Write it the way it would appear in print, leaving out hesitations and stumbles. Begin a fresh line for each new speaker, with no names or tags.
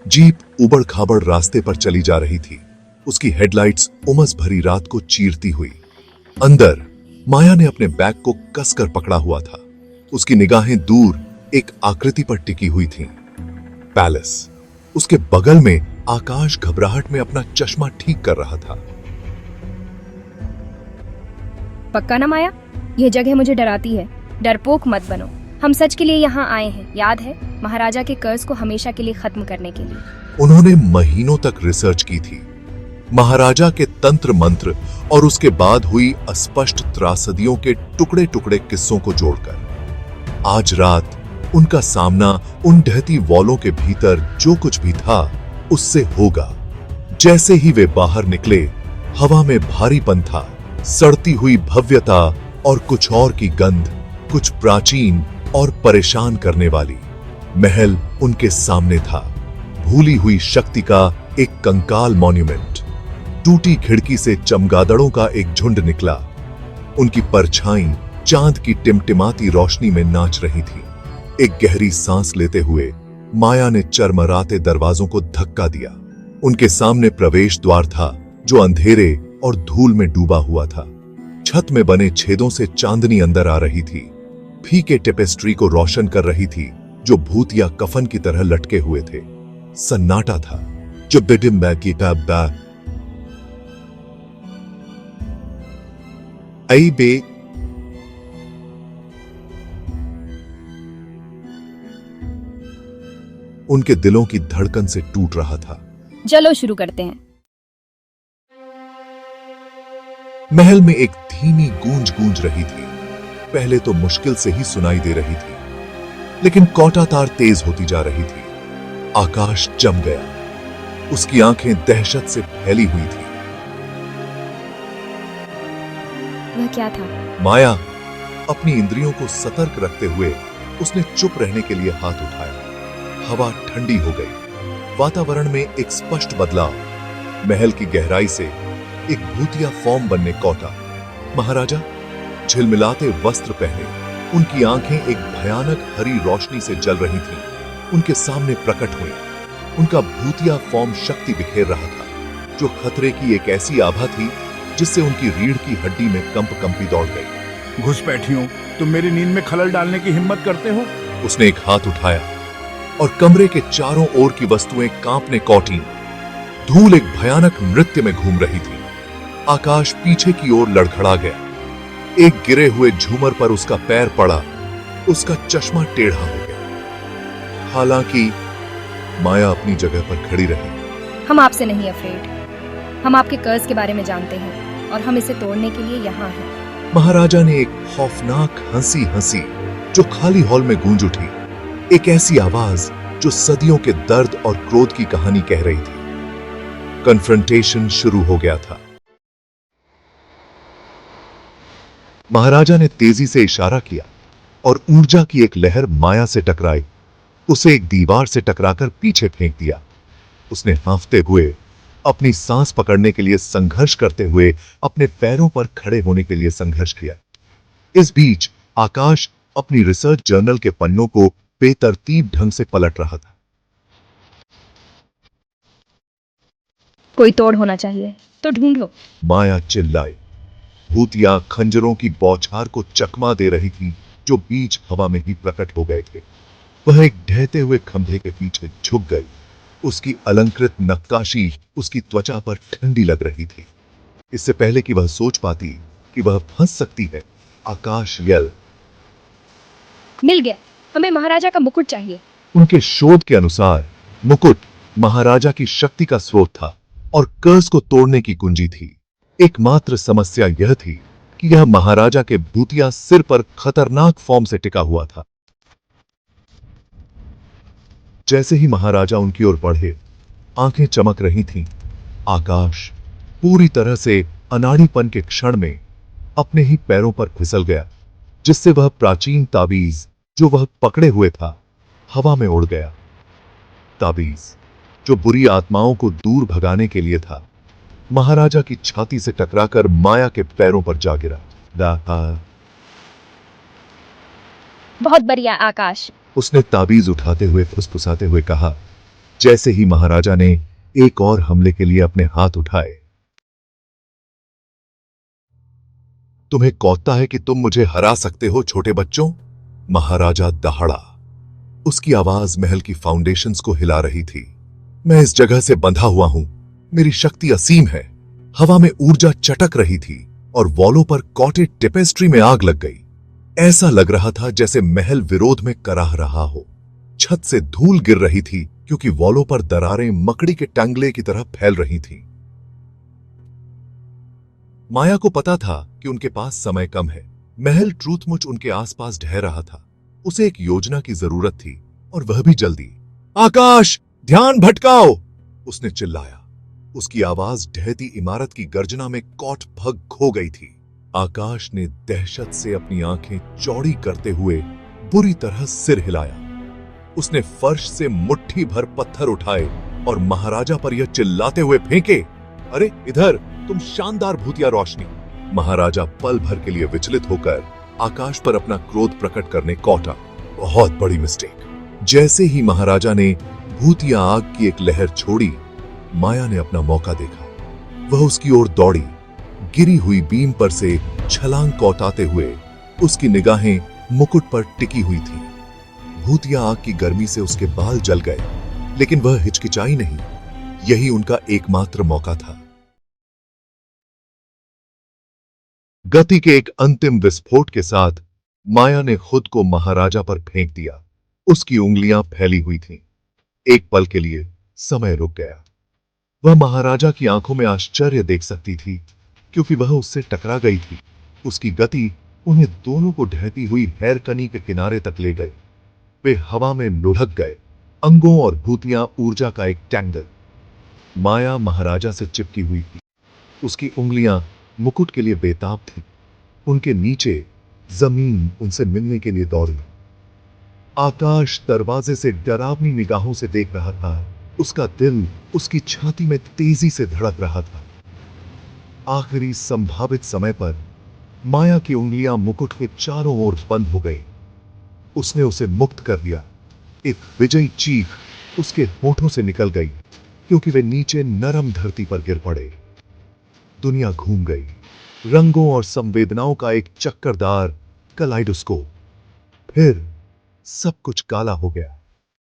Jeep उबड़ खाबड़ रास्ते पर चली जा रही थी, उसकी हेडलाइट्स उमस भरी रात को चीरती हुई। अंदर माया ने अपने बैग को कसकर पकड़ा हुआ था। उसकी निगाहें दूर एक आकृति पर टिकी हुई थीं। पैलेस। उसके बगल में आकाश घबराहट में अपना चश्मा ठीक कर रहा था।
पक्का ना माया? यह जगह मुझे डराती है। डरपोक मत बनो। हम सच के लिए यहाँ आए हैं, याद है? महाराजा के कर्ज को हमेशा के लिए खत्म करने के लिए।
उन्होंने महीनों तक रिसर्च की थी, महाराजा के तंत्र मंत्र और उसके बाद हुई अस्पष्ट त्रासदियों के टुकड़े टुकड़े किस्सों को जोड़कर। आज रात उनका सामना उन ढहती वॉलों के भीतर जो कुछ भी था उससे होगा। जैसे ही वे बाहर निकले, हवा में भारीपन था, सड़ती हुई भव्यता और कुछ और की गंध, कुछ प्राचीन और परेशान करने वाली। महल उनके सामने था, भूली हुई शक्ति का एक कंकाल मॉन्यूमेंट। टूटी खिड़की से चमगादड़ों का एक झुंड निकला, उनकी परछाई चांद की टिमटिमाती रोशनी में नाच रही थी। एक गहरी सांस लेते हुए माया ने चरमराते दरवाजों को धक्का दिया। उनके सामने प्रवेश द्वार था जो अंधेरे और धूल में डूबा हुआ था। छत में बने छेदों से चांदनी अंदर आ रही थी, फीके टेपेस्ट्री को रोशन कर रही थी जो भूत या कफन की तरह लटके हुए थे। सन्नाटा था जो बिडिम की आई बे। उनके दिलों की धड़कन से टूट रहा था।
चलो शुरू करते हैं।
महल में एक धीमी गूंज गूंज रही थी। पहले तो मुश्किल से ही सुनाई दे रही थी, लेकिन कौटातार तेज होती जा रही थी। आकाश जम गया, उसकी आंखें दहशत से फैली हुई थी।
वह क्या था?
माया अपनी इंद्रियों को सतर्क रखते हुए उसने चुप रहने के लिए हाथ उठाया। हवा ठंडी हो गई, वातावरण में एक स्पष्ट बदलाव। महल की गहराई से एक भूतिया फॉर्म बनने कौटा। महाराजा झिलमिलाते वस्त्र पहने, उनकी आंखें एक भयानक हरी रोशनी से जल रही थीं। उनके सामने प्रकट हुई। उनका भूतिया फॉर्म शक्ति बिखेर रहा था, जो खतरे की एक ऐसी आभा थी जिससे उनकी रीढ़ की हड्डी में कंपी दौड़ गई।
घुसपैठियों, तुम मेरी नींद में खलल डालने की हिम्मत करते हो?
उसने एक हाथ उठाया और कमरे के चारों ओर की वस्तुएं कांपने कौटीं। धूल एक भयानक नृत्य में घूम रही थी। आकाश पीछे की ओर लड़खड़ा गया। एक गिरे हुए झूमर पर उसका पैर पड़ा, उसका चश्मा टेढ़ा हो गया। हालांकि माया अपनी जगह पर खड़ी रही।
हम आपसे नहीं अफ्रेड। हम आपके कर्ज के बारे में जानते हैं और हम इसे तोड़ने के लिए यहाँ हैं।
महाराजा ने एक खौफनाक हंसी हंसी जो खाली हॉल में गूंज उठी। एक ऐसी आवाज जो सदियों के दर्द और क्रोध की कहानी कह रही थी। कन्फ्रंटेशन शुरू हो गया था। महाराजा ने तेजी से इशारा किया और ऊर्जा की एक लहर माया से टकराई। उसे एक दीवार से टकराकर पीछे फेंक दिया। उसने हांफते हुए, अपनी सांस पकड़ने के लिए संघर्ष करते हुए, अपने पैरों पर खड़े होने के लिए संघर्ष किया। इस बीच आकाश अपनी रिसर्च जर्नल के पन्नों को बेतरतीब ढंग से पलट रहा था।
कोई तोड़ होना चाहिए, तो ढूंढो।
माया चिल्लाई। भूतिया खंजरों की बौछार को चकमा दे रही थी जो बीच हवा में ही प्रकट हो गए थे। वह एक ढहते हुए खंभे के पीछे झुक गई। उसकी अलंकृत नक्काशी उसकी त्वचा पर ठंडी लग रही थी। इससे पहले कि वह सोच पाती कि वह फंस सकती है, आकाश यल।
मिल गया। हमें महाराजा का मुकुट चाहिए।
उनके शोध के अनुसार मुकुट महाराजा की शक्ति का स्रोत था और कर्ज को तोड़ने की कुंजी थी। एकमात्र समस्या यह थी कि यह महाराजा के भूतिया सिर पर खतरनाक फॉर्म से टिका हुआ था। जैसे ही महाराजा उनकी ओर बढ़े, आंखें चमक रही थीं। आकाश पूरी तरह से अनाड़ीपन के क्षण में अपने ही पैरों पर फिसल गया, जिससे वह प्राचीन ताबीज जो वह पकड़े हुए था हवा में उड़ गया। ताबीज जो बुरी आत्माओं को दूर भगाने के लिए था, महाराजा की छाती से टकराकर माया के पैरों पर जा गिरा।
बहुत बढ़िया आकाश।
उसने ताबीज उठाते हुए फुसफुसाते हुए कहा। जैसे ही महाराजा ने एक और हमले के लिए अपने हाथ उठाए। तुम्हें कौता है कि तुम मुझे हरा सकते हो छोटे बच्चों? महाराजा दहाड़ा। उसकी आवाज महल की फाउंडेशंस को हिला रही थी। मैं इस जगह से बंधा हुआ हूं। मेरी शक्ति असीम है। हवा में ऊर्जा चटक रही थी और वॉलों पर कॉटेड टेपेस्ट्री में आग लग गई। ऐसा लग रहा था जैसे महल विरोध में कराह रहा हो। छत से धूल गिर रही थी क्योंकि वॉलों पर दरारें मकड़ी के टंगले की तरह फैल रही थीं। माया को पता था कि उनके पास समय कम है। महल ट्रूथमुच उनके आसपास ढह रहा था। उसे एक योजना की जरूरत थी और वह भी जल्दी। आकाश, ध्यान भटकाओ! उसने चिल्लाया। उसकी आवाज ढहती इमारत की गर्जना में कौट भग खो गई थी। आकाश ने दहशत से अपनी आंखें चौड़ी करते हुए बुरी तरह सिर हिलाया। उसने फर्श से मुट्ठी भर पत्थर उठाए और महाराजा पर यह चिल्लाते हुए फेंके, अरे इधर, तुम शानदार भूतिया रोशनी! महाराजा पल भर के लिए विचलित होकर आकाश पर अपना क्रोध प्रकट करने कौटा। बहुत बड़ी मिस्टेक। जैसे ही महाराजा ने भूतिया आग की एक लहर छोड़ी, माया ने अपना मौका देखा। वह उसकी ओर दौड़ी। गिरी हुई बीम पर से छलांग कौटाते हुए उसकी निगाहें मुकुट पर टिकी हुई थीं। भूतिया आग की गर्मी से उसके बाल जल गए, लेकिन वह हिचकिचाई नहीं। यही उनका एकमात्र मौका था। गति के एक अंतिम विस्फोट के साथ माया ने खुद को महाराजा पर फेंक दिया। उसकी उंगलियां फैली हुई थीं। एक पल के लिए समय रुक गया। वह महाराजा की आंखों में आश्चर्य देख सकती थी क्योंकि वह उससे टकरा गई थी। उसकी गति उन्हें दोनों को ढहती हुई हैरकनी के किनारे तक ले गए। वे हवा में लुढ़क गए, अंगों और भूतिया ऊर्जा का एक टैंगल। माया महाराजा से चिपकी हुई थी। उसकी उंगलियां मुकुट के लिए बेताब थीं। उनके नीचे जमीन उनसे मिलने के लिए दौड़ी। आकाश दरवाजे से डरावनी निगाहों से देख रहा था। उसका दिल उसकी छाती में तेजी से धड़क रहा था। आखिरी संभावित समय पर माया की उंगलियां मुकुट के चारों ओर बंद हो गई। उसने उसे मुक्त कर दिया। एक विजयी चीख उसके होठों से निकल गई क्योंकि वे नीचे नरम धरती पर गिर पड़े। दुनिया घूम गई। रंगों और संवेदनाओं का एक चक्करदार कलाइडोस्कोप। फिर सब कुछ काला हो गया।